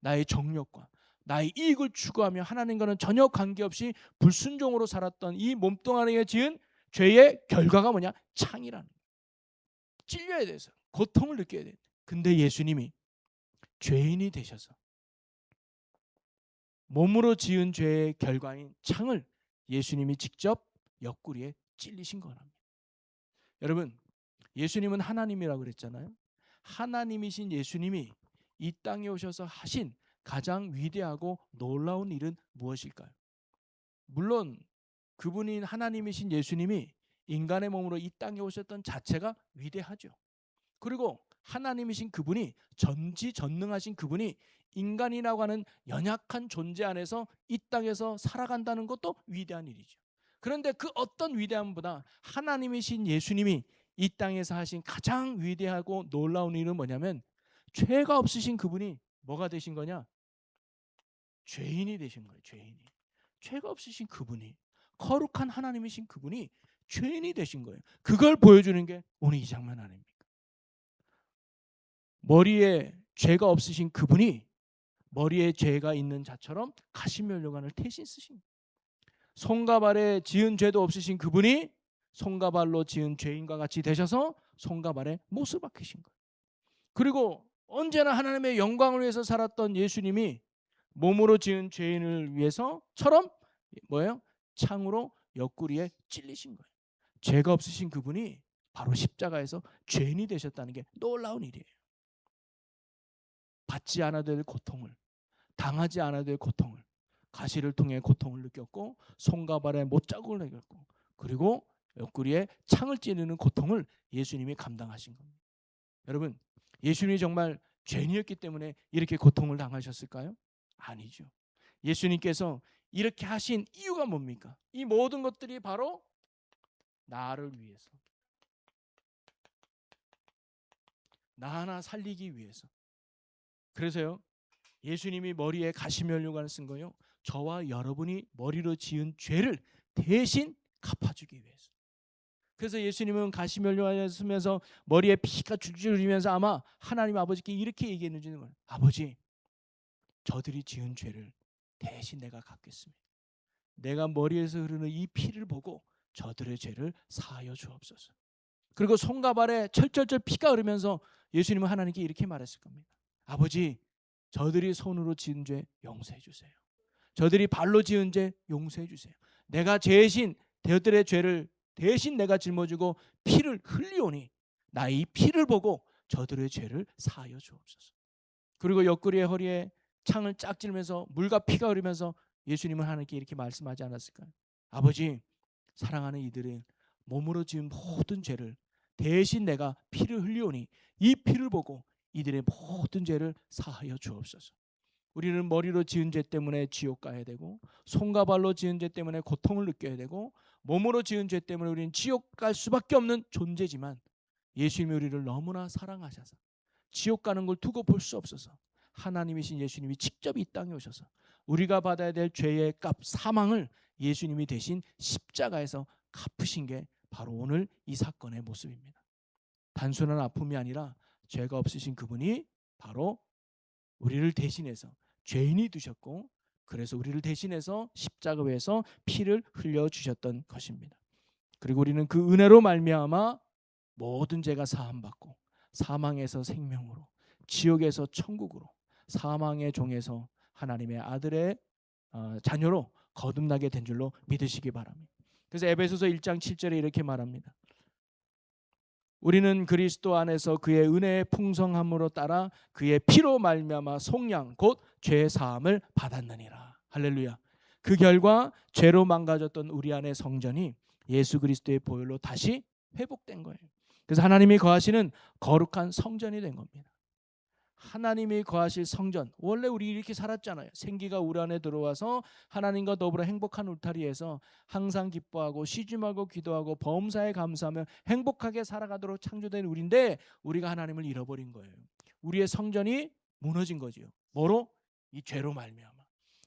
S1: 나의 정욕과 나의 이익을 추구하며 하나님과는 전혀 관계없이 불순종으로 살았던 이 몸뚱아리에 지은 죄의 결과가 뭐냐? 창이라는 거예요. 찔려야 돼서 고통을 느껴야 돼. 근데 예수님이 죄인이 되셔서 몸으로 지은 죄의 결과인 창을 예수님이 직접 옆구리에 찔리신 거랍니다. 여러분, 예수님은 하나님이라고 그랬잖아요. 하나님이신 예수님이 이 땅에 오셔서 하신 가장 위대하고 놀라운 일은 무엇일까요? 물론 그분인 하나님이신 예수님이 인간의 몸으로 이 땅에 오셨던 자체가 위대하죠. 그리고 하나님이신 그분이 전지전능하신 그분이 인간이라고 하는 연약한 존재 안에서 이 땅에서 살아간다는 것도 위대한 일이죠. 그런데 그 어떤 위대함보다 하나님이신 예수님이 이 땅에서 하신 가장 위대하고 놀라운 일은 뭐냐면 죄가 없으신 그분이 뭐가 되신 거냐? 죄인이 되신 거예요. 죄인이. 죄가 없으신 그분이, 거룩한 하나님이신 그분이 죄인이 되신 거예요. 그걸 보여주는 게 오늘 이 장면 아닙니까? 머리에 죄가 없으신 그분이 머리에 죄가 있는 자처럼 가시면류관을 대신 쓰신 거예요. 손과 발에 지은 죄도 없으신 그분이 손과 발로 지은 죄인과 같이 되셔서 손과 발에 못을 박히신 거예요. 그리고 언제나 하나님의 영광을 위해서 살았던 예수님이 몸으로 지은 죄인을 위해서처럼 뭐예요? 창으로 옆구리에 찔리신 거예요. 죄가 없으신 그분이 바로 십자가에서 죄인이 되셨다는 게 놀라운 일이에요. 받지 않아도 될 고통을, 당하지 않아도 될 고통을, 가시를 통해 고통을 느꼈고 손과 발에 못자국을 느꼈고 그리고 옆구리에 창을 찌르는 고통을 예수님이 감당하신 겁니다. 여러분, 예수님이 정말 죄인이었기 때문에 이렇게 고통을 당하셨을까요? 아니죠. 예수님께서 이렇게 하신 이유가 뭡니까? 이 모든 것들이 바로 나를 위해서, 나 하나 살리기 위해서. 그래서요, 예수님이 머리에 가시면류관을 쓴 거요, 저와 여러분이 머리로 지은 죄를 대신 갚아주기 위해서. 그래서 예수님은 가시면류관을 쓰면서 머리에 피가 줄줄 흘리면서 아마 하나님 아버지께 이렇게 얘기했는지는 몰라요. 아버지, 저들이 지은 죄를 대신 내가 갚겠습니다. 내가 머리에서 흐르는 이 피를 보고 저들의 죄를 사하여 주옵소서. 그리고 손과 발에 철철철 피가 흐르면서 예수님은 하나님께 이렇게 말했을 겁니다. 아버지, 저들이 손으로 지은 죄 용서해 주세요. 저들이 발로 지은 죄 용서해 주세요. 내가 대신 저들의 죄를 대신 내가 짊어지고 피를 흘리오니 나의 이 피를 보고 저들의 죄를 사하여 주옵소서. 그리고 옆구리에 허리에 창을 짝 찔면서 물과 피가 흐르면서 예수님은 하나님께 이렇게 말씀하지 않았을까요? 아버지, 사랑하는 이들의 몸으로 지은 모든 죄를 대신 내가 피를 흘리오니 이 피를 보고 이들의 모든 죄를 사하여 주옵소서. 우리는 머리로 지은 죄 때문에 지옥 가야 되고 손과 발로 지은 죄 때문에 고통을 느껴야 되고 몸으로 지은 죄 때문에 우리는 지옥 갈 수밖에 없는 존재지만 예수님이 우리를 너무나 사랑하셔서 지옥 가는 걸 두고 볼 수 없어서 하나님이신 예수님이 직접 이 땅에 오셔서 우리가 받아야 될 죄의 값 사망을 예수님이 대신 십자가에서 갚으신 게 바로 오늘 이 사건의 모습입니다. 단순한 아픔이 아니라 죄가 없으신 그분이 바로 우리를 대신해서 죄인이 되셨고 그래서 우리를 대신해서 십자가에서 피를 흘려주셨던 것입니다. 그리고 우리는 그 은혜로 말미암아 모든 죄가 사함받고 사망에서 생명으로, 지옥에서 천국으로, 사망의 종에서 하나님의 아들의 자녀로 거듭나게 된 줄로 믿으시기 바랍니다. 그래서 에베소서 1장 7절에 이렇게 말합니다. 우리는 그리스도 안에서 그의 은혜의 풍성함으로 따라 그의 피로 말미암아 속량 곧 죄 사함을 받았느니라. 할렐루야. 그 결과 죄로 망가졌던 우리 안의 성전이 예수 그리스도의 보혈로 다시 회복된 거예요. 그래서 하나님이 거하시는 거룩한 성전이 된 겁니다. 하나님이 거하실 성전, 원래 우리 이렇게 살았잖아요. 생기가 우리 안에 들어와서 하나님과 더불어 행복한 울타리에서 항상 기뻐하고 쉬지 말고 기도하고 범사에 감사하며 행복하게 살아가도록 창조된 우리인데 우리가 하나님을 잃어버린 거예요. 우리의 성전이 무너진 거지요. 뭐로? 이 죄로 말미암아.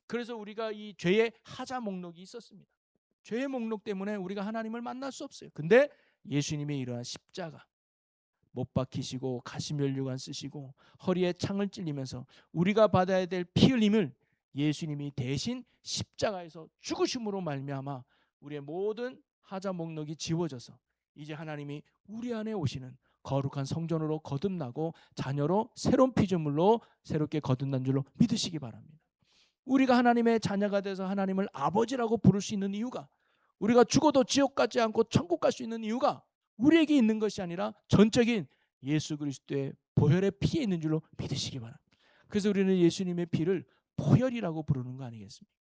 S1: 그래서 우리가 이 죄의 하자 목록이 있었습니다. 죄의 목록 때문에 우리가 하나님을 만날 수 없어요. 근데 예수님의 이러한 십자가, 못 박히시고 가시면류관 쓰시고 허리에 창을 찔리면서 우리가 받아야 될 피 흘림을 예수님이 대신 십자가에서 죽으심으로 말미암아 우리의 모든 하자 목록이 지워져서 이제 하나님이 우리 안에 오시는 거룩한 성전으로 거듭나고 자녀로 새로운 피조물로 새롭게 거듭난 줄로 믿으시기 바랍니다. 우리가 하나님의 자녀가 돼서 하나님을 아버지라고 부를 수 있는 이유가, 우리가 죽어도 지옥 가지 않고 천국 갈 수 있는 이유가 우리에게 있는 것이 아니라 전적인 예수 그리스도의 보혈의 피에 있는 줄로 믿으시기 바랍니다. 그래서 우리는 예수님의 피를 보혈이라고 부르는 거 아니겠습니까?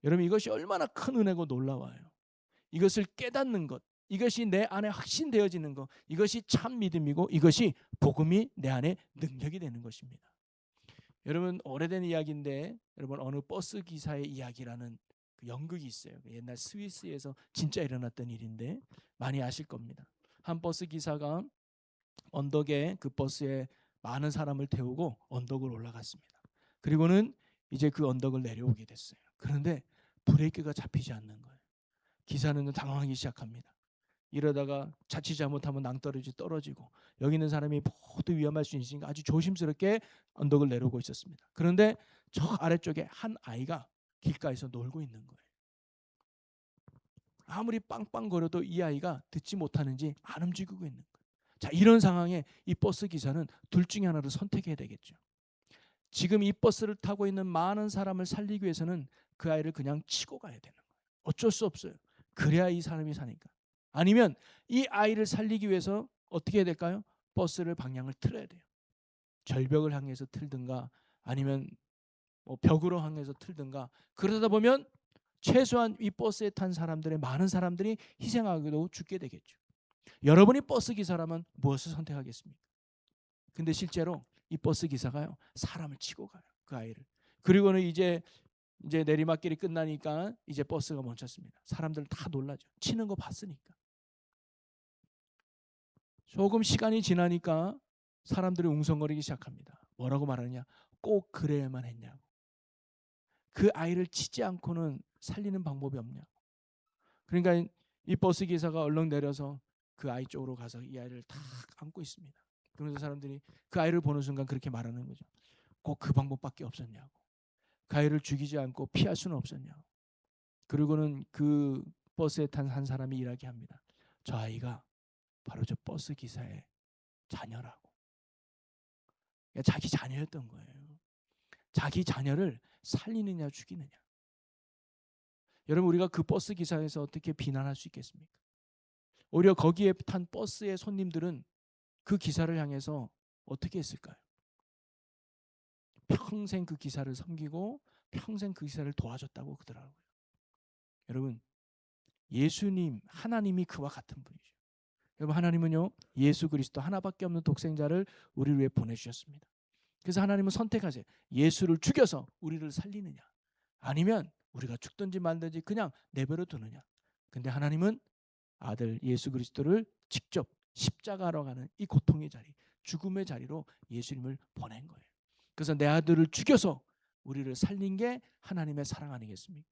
S1: 여러분, 이것이 얼마나 큰 은혜고 놀라워요. 이것을 깨닫는 것, 이것이 내 안에 확신되어지는 것, 이것이 참 믿음이고 이것이 복음이 내 안에 능력이 되는 것입니다. 여러분, 오래된 이야기인데 여러분, 어느 버스 기사의 이야기라는 그 연극이 있어요. 옛날 스위스에서 진짜 일어났던 일인데 많이 아실 겁니다. 한 버스 기사가 언덕에 그 버스에 많은 사람을 태우고 언덕을 올라갔습니다. 그리고는 이제 그 언덕을 내려오게 됐어요. 그런데 브레이크가 잡히지 않는 거예요. 기사는 당황하기 시작합니다. 이러다가 자칫 잘못하면 낭떠러지 떨어지고 여기 있는 사람이 모두 위험할 수 있으니까 아주 조심스럽게 언덕을 내려오고 있었습니다. 그런데 저 아래쪽에 한 아이가 길가에서 놀고 있는 거예요. 아무리 빵빵거려도 이 아이가 듣지 못하는지 안 움직이고 있는 거예요. 자, 이런 상황에 이 버스 기사는 둘 중에 하나를 선택해야 되겠죠. 지금 이 버스를 타고 있는 많은 사람을 살리기 위해서는 그 아이를 그냥 치고 가야 되는 거예요. 어쩔 수 없어요. 그래야 이 사람이 사니까. 아니면 이 아이를 살리기 위해서 어떻게 해야 될까요? 버스를 방향을 틀어야 돼요. 절벽을 향해서 틀든가 아니면 뭐 벽으로 향해서 틀든가. 그러다 보면 최소한 이 버스에 탄 사람들의 많은 사람들이 희생하기도 죽게 되겠죠. 여러분이 버스 기사라면 무엇을 선택하겠습니까? 근데 실제로 이 버스 기사가요, 사람을 치고 가요, 그 아이를. 그리고는 이제 내리막길이 끝나니까 이제 버스가 멈췄습니다. 사람들 다 놀라죠. 치는 거 봤으니까. 조금 시간이 지나니까 사람들이 웅성거리기 시작합니다. 뭐라고 말하느냐? 꼭 그래야만 했냐고. 그 아이를 치지 않고는 살리는 방법이 없냐고. 그러니까 이 버스 기사가 얼른 내려서 그 아이 쪽으로 가서 이 아이를 탁 안고 있습니다. 그러면서 사람들이 그 아이를 보는 순간 그렇게 말하는 거죠. 꼭 그 방법밖에 없었냐고. 그 아이를 죽이지 않고 피할 수는 없었냐고. 그리고는 그 버스에 탄 한 사람이 이야기합니다. 저 아이가 바로 저 버스 기사의 자녀라고. 자기 자녀였던 거예요. 자기 자녀를 살리느냐 죽이느냐. 여러분, 우리가 그 버스 기사에서 어떻게 비난할 수 있겠습니까? 오히려 거기에 탄 버스의 손님들은 그 기사를 향해서 어떻게 했을까요? 평생 그 기사를 섬기고 평생 그 기사를 도와줬다고 그러더라고요. 여러분, 예수님, 하나님이 그와 같은 분이죠. 여러분, 하나님은요, 예수 그리스도 하나밖에 없는 독생자를 우리를 위해 보내주셨습니다. 그래서 하나님은 선택하세요. 예수를 죽여서 우리를 살리느냐, 아니면 우리가 죽든지 말든지 그냥 내버려 두느냐. 근데 하나님은 아들 예수 그리스도를 직접 십자가로 가는 이 고통의 자리, 죽음의 자리로 예수님을 보낸 거예요. 그래서 내 아들을 죽여서 우리를 살린 게 하나님의 사랑 아니겠습니까?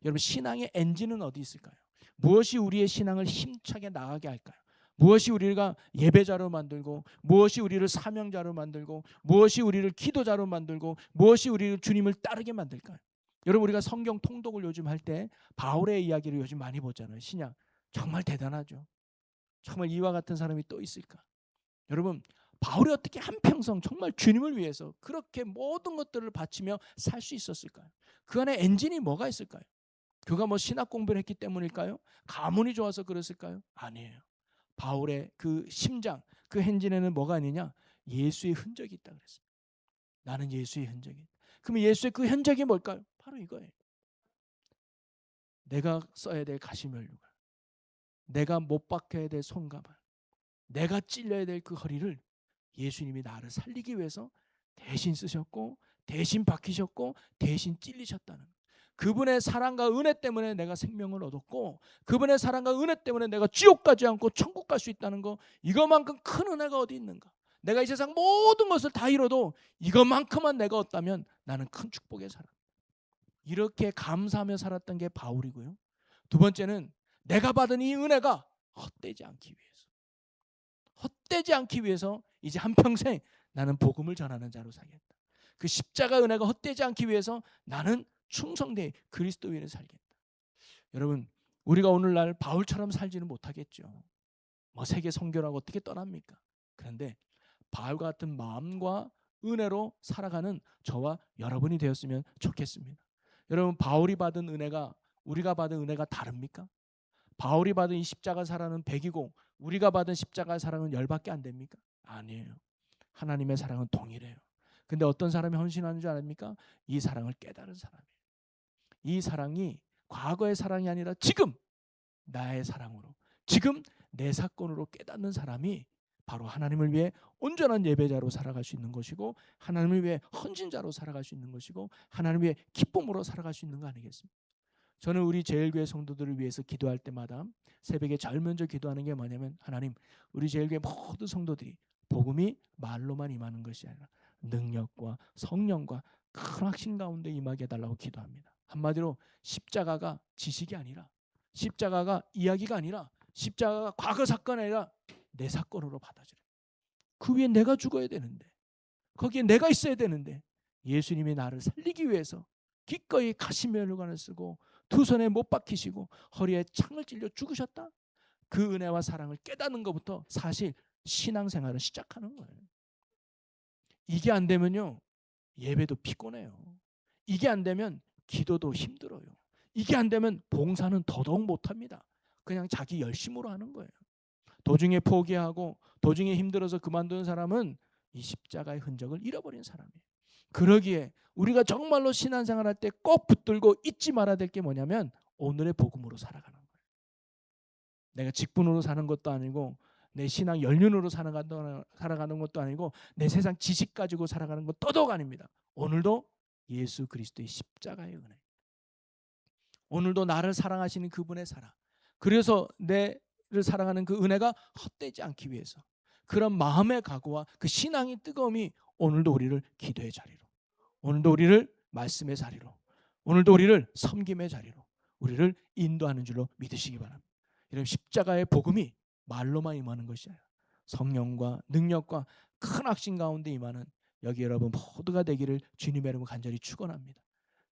S1: 여러분, 신앙의 엔진은 어디 있을까요? 무엇이 우리의 신앙을 힘차게 나가게 할까요? 무엇이 우리가 예배자로 만들고, 무엇이 우리를 사명자로 만들고, 무엇이 우리를 기도자로 만들고, 무엇이 우리를 주님을 따르게 만들까요? 여러분, 우리가 성경 통독을 요즘 할 때 바울의 이야기를 요즘 많이 보잖아요. 신약 정말 대단하죠. 정말 이와 같은 사람이 또 있을까? 여러분, 바울이 어떻게 한평생 정말 주님을 위해서 그렇게 모든 것들을 바치며 살 수 있었을까요? 그 안에 엔진이 뭐가 있을까요? 그가 뭐 신학 공부를 했기 때문일까요? 가문이 좋아서 그랬을까요? 아니에요. 바울의 그 심장, 그 엔진에는 뭐가 아니냐? 예수의 흔적이 있다 그랬습니다. 나는 예수의 흔적이 있다. 그럼 예수의 그 흔적이 뭘까요? 바로 이거예요. 내가 써야 될 가시면류관, 내가 못 박혀야 될 손가발, 내가 찔려야 될 그 허리를 예수님이 나를 살리기 위해서 대신 쓰셨고, 대신 박히셨고, 대신 찔리셨다는 거예요. 그분의 사랑과 은혜 때문에 내가 생명을 얻었고, 그분의 사랑과 은혜 때문에 내가 지옥 가지 않고 천국 갈 수 있다는 거, 이것만큼 큰 은혜가 어디 있는가? 내가 이 세상 모든 것을 다 잃어도 이것만큼만 내가 얻다면 나는 큰 축복에 살아. 이렇게 감사하며 살았던 게 바울이고요. 두 번째는 내가 받은 이 은혜가 헛되지 않기 위해서 이제 한평생 나는 복음을 전하는 자로 살겠다. 그 십자가 은혜가 헛되지 않기 위해서 나는 충성되이 그리스도인으로 살겠다. 여러분, 우리가 오늘날 바울처럼 살지는 못하겠죠. 세계 선교라고 어떻게 떠납니까? 그런데 바울과 같은 마음과 은혜로 살아가는 저와 여러분이 되었으면 좋겠습니다. 여러분, 바울이 받은 은혜가 우리가 받은 은혜가 다릅니까? 바울이 받은 이 십자가 사랑은 100이고 우리가 받은 십자가 사랑은 10밖에 안 됩니까? 아니에요. 하나님의 사랑은 동일해요. 근데 어떤 사람이 헌신하는 줄 아십니까? 이 사랑을 깨달은 사람이에요. 이 사랑이 과거의 사랑이 아니라 지금 나의 사랑으로, 지금 내 사건으로 깨닫는 사람이 바로 하나님을 위해 온전한 예배자로 살아갈 수 있는 것이고, 하나님을 위해 헌신자로 살아갈 수 있는 것이고, 하나님을 위해 기쁨으로 살아갈 수 있는 거 아니겠습니까? 저는 우리 제일교회 성도들을 위해서 기도할 때마다 새벽에 제일 먼저 기도하는 게 뭐냐면, 하나님, 우리 제일교회 모든 성도들이 복음이 말로만 임하는 것이 아니라 능력과 성령과 큰 확신 가운데 임하게 해달라고 기도합니다. 한마디로 십자가가 지식이 아니라, 십자가가 이야기가 아니라, 십자가가 과거 사건이 아니라 내 사건으로 받아들여. 그 위에 내가 죽어야 되는데, 거기에 내가 있어야 되는데, 예수님이 나를 살리기 위해서 기꺼이 가시면류관을 쓰고 두 손에 못 박히시고 허리에 창을 찔려 죽으셨다. 그 은혜와 사랑을 깨닫는 것부터 사실 신앙생활을 시작하는 거예요. 이게 안 되면요, 예배도 피곤해요. 이게 안 되면 기도도 힘들어요. 이게 안 되면 봉사는 더더욱 못합니다. 그냥 자기 열심으로 하는 거예요. 도중에 포기하고 도중에 힘들어서 그만두는 사람은 이 십자가의 흔적을 잃어버린 사람이에요. 그러기에 우리가 정말로 신앙생활할 때 꼭 붙들고 잊지 말아야 될 게 뭐냐면, 오늘의 복음으로 살아가는 거예요. 내가 직분으로 사는 것도 아니고, 내 신앙 연륜으로 살아가는 것도 아니고, 내 세상 지식 가지고 살아가는 것 더더욱 아닙니다. 오늘도 예수 그리스도의 십자가의 은혜, 오늘도 나를 사랑하시는 그분의 사랑, 그래서 내를 사랑하는 그 은혜가 헛되지 않기 위해서 그런 마음의 각오와 그 신앙의 뜨거움이 오늘도 우리를 기도의 자리로, 오늘도 우리를 말씀의 자리로, 오늘도 우리를 섬김의 자리로, 우리를 인도하는 줄로 믿으시기 바랍니다. 이런 십자가의 복음이 말로만 임하는 것이 아니라 성령과 능력과 큰 확신 가운데 임하는 여기 여러분 모두가 되기를 주님의 이름으로 간절히 축원합니다.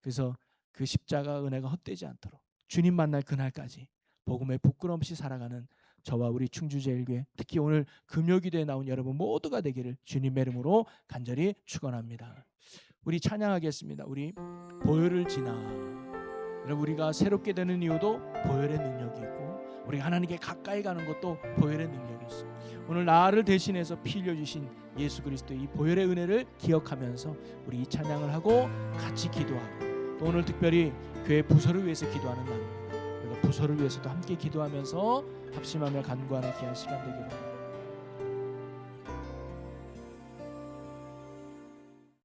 S1: 그래서 그 십자가 은혜가 헛되지 않도록 주님 만날 그날까지 복음에 부끄럼 없이 살아가는 저와 우리 충주제일교회, 특히 오늘 금요기도에 나온 여러분 모두가 되기를 주님의 이름으로 간절히 축원합니다. 우리 찬양하겠습니다. 우리 보혈을 지나. 여러분, 우리가 새롭게 되는 이유도 보혈의 능력이 있고, 우리가 하나님께 가까이 가는 것도 보혈의 능력이 있어요. 오늘 나를 대신해서 피 흘려주신 예수 그리스도의 이 보혈의 은혜를 기억하면서 우리 이 찬양을 하고 같이 기도하고, 또 오늘 특별히 교회 부서를 위해서 기도하는 날입니다. 우리가 부서를 위해서도 함께 기도하면서 합심하며 간구하는 귀한 시간 되기를 바랍니다.